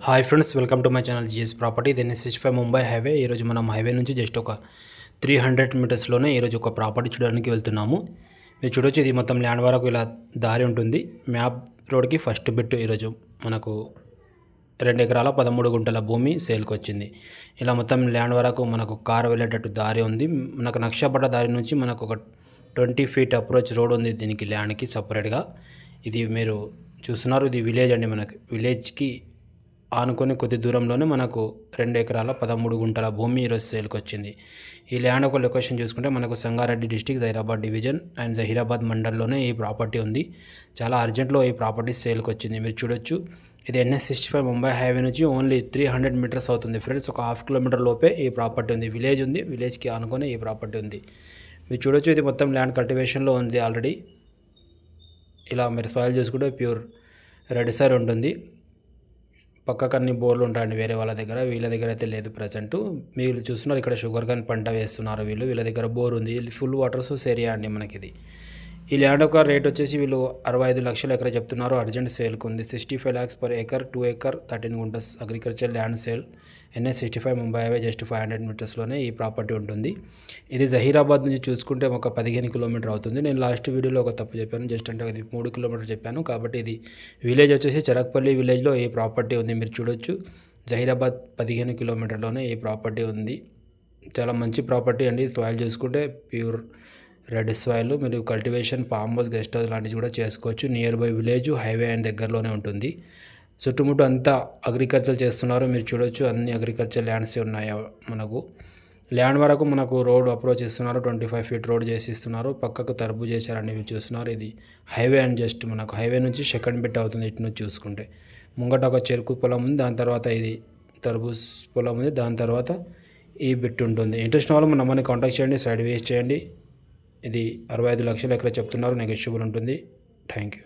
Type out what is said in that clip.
Hi friends, welcome to my channel GS property. ఇది ఎన్ఎస్65 Mumbai highway. ఈరోజు మనం హైవే నుంచి జస్ట్ ఒక 300 మీటర్స్లోనే ఈరోజు ఒక ప్రాపర్టీ చూడడానికి వెళ్తున్నాము. మీరు చూడొచ్చు, ఇది మొత్తం ల్యాండ్ వరకు ఇలా దారి ఉంటుంది. మ్యాప్ రోడ్కి ఫస్ట్ బిట్ ఈరోజు మనకు 2 ఎకరాల 13 గుంటల భూమి సేల్కి వచ్చింది. ఇలా మొత్తం ల్యాండ్ వరకు మనకు కారు వెళ్ళేటట్టు దారి ఉంది. మనకు నక్షపడ్డ దారి నుంచి మనకు ఒక 20 ఫీట్ అప్రోచ్ రోడ్ ఉంది దీనికి, ల్యాండ్కి సపరేట్గా. ఇది మీరు చూస్తున్నారు, ఇది విలేజ్ అండి. మనకి విలేజ్కి ఆనుకొని కొద్ది దూరంలోనే మనకు 2 ఎకరాల 13 గుంటల భూమి ఈరోజు సేల్కి వచ్చింది. ఈ ల్యాండ్ ఒక లొకేషన్ చూసుకుంటే మనకు Sangareddy district, Zaheerabad division and Zaheerabad మండల్లోనే ఈ ప్రాపర్టీ ఉంది. చాలా అర్జెంట్లో ఈ ప్రాపర్టీ సేల్కి వచ్చింది. మీరు చూడొచ్చు, ఇది ఎన్ఎస్65 ముంబై హైవే నుంచి ఓన్లీ 300 మీటర్స్ అవుతుంది ఫ్రెండ్స్. ఒక ½ కిలోమీటర్ లోపే ఈ ప్రాపర్టీ ఉంది. విలేజ్ ఉంది, విలేజ్కి ఆనుకొని ఈ ప్రాపర్టీ ఉంది. మీరు చూడొచ్చు, ఇది మొత్తం ల్యాండ్ కల్టివేషన్లో ఉంది ఆల్రెడీ. ఇలా మీరు సాయిల్ చూసుకుంటే ప్యూర్ రెడ్ సాయిల్ ఉంటుంది. పక్కకు అన్ని బోర్లు ఉంటాయండి వేరే వాళ్ళ దగ్గర, వీళ్ళ దగ్గర అయితే లేదు ప్రజెంట్. మీరు చూస్తున్నారు ఇక్కడ షుగర్ గన్ పంట వేస్తున్నారు వీళ్ళ దగ్గర బోర్ ఉంది. ఫుల్ వాటర్ సోర్స్ ఏరియా అండి మనకి ఇది. ఈ ల్యాండ్ ఒక రేట్ వచ్చేసి వీళ్ళు 65 లక్షలు ఎకరా చెప్తున్నారు. అర్జెంట్ సేల్కి ఉంది. 65 lakhs per acre, 2 acre 13 guntas agriculture land sale. ఎన్ఎస్65 ముంబై హైవే జస్ట్ 500 మీటర్స్లోనే ఈ ప్రాపర్టీ ఉంటుంది. ఇది జహీరాబాద్ నుంచి చూసుకుంటే ఒక 15 కిలోమీటర్ అవుతుంది. నేను లాస్ట్ వీడియోలో ఒక తప్పు చెప్పాను, జస్ట్ అంటే అది 3 కిలోమీటర్ చెప్పాను. కాబట్టి ఇది విలేజ్ వచ్చేసి చరక్పల్లి విలేజ్లో ఈ ప్రాపర్టీ ఉంది. మీరు చూడొచ్చు, జహీరాబాద్ 15 కిలోమీటర్లోనే ఈ ప్రాపర్టీ ఉంది. చాలా మంచి ప్రాపర్టీ అండి. సాయిల్ చూసుకుంటే ప్యూర్ రెడ్ సాయిల్. మీరు cultivation, farm house, guest house లాంటివి కూడా చేసుకోవచ్చు. Near by village, highway and దగ్గరలోనే ఉంటుంది. చుట్టుముట్టు అంతా అగ్రికల్చర్ చేస్తున్నారు. మీరు చూడొచ్చు, అన్ని అగ్రికల్చర్ ల్యాండ్స్ ఉన్నాయి మనకు. ల్యాండ్ వరకు మనకు రోడ్ అప్రోచ్ ఇస్తున్నారు. 25 ఫీట్ రోడ్ చేసి ఇస్తున్నారు. పక్కకు తరబు చేశారని మీరు చూస్తున్నారు. ఇది హైవే అండ్ జస్ట్ మనకు హైవే నుంచి సెకండ్ బిట్ అవుతుంది ఇటు నుంచి చూసుకుంటే. ముంగట ఒక చెరుకు పొలం ఉంది, దాని తర్వాత ఇది తరబూజ్ పొలం ఉంది, దాని తర్వాత ఈ బిట్ ఉంటుంది. ఇంట్రెస్ట్ వాళ్ళు మన కాంటాక్ట్ చేయండి, సైడ్ వేస్ట్ చేయండి. ఇది 65 లక్షలు ఎకరా చెప్తున్నారు, నెగోషియబుల్ ఉంటుంది. Thank you.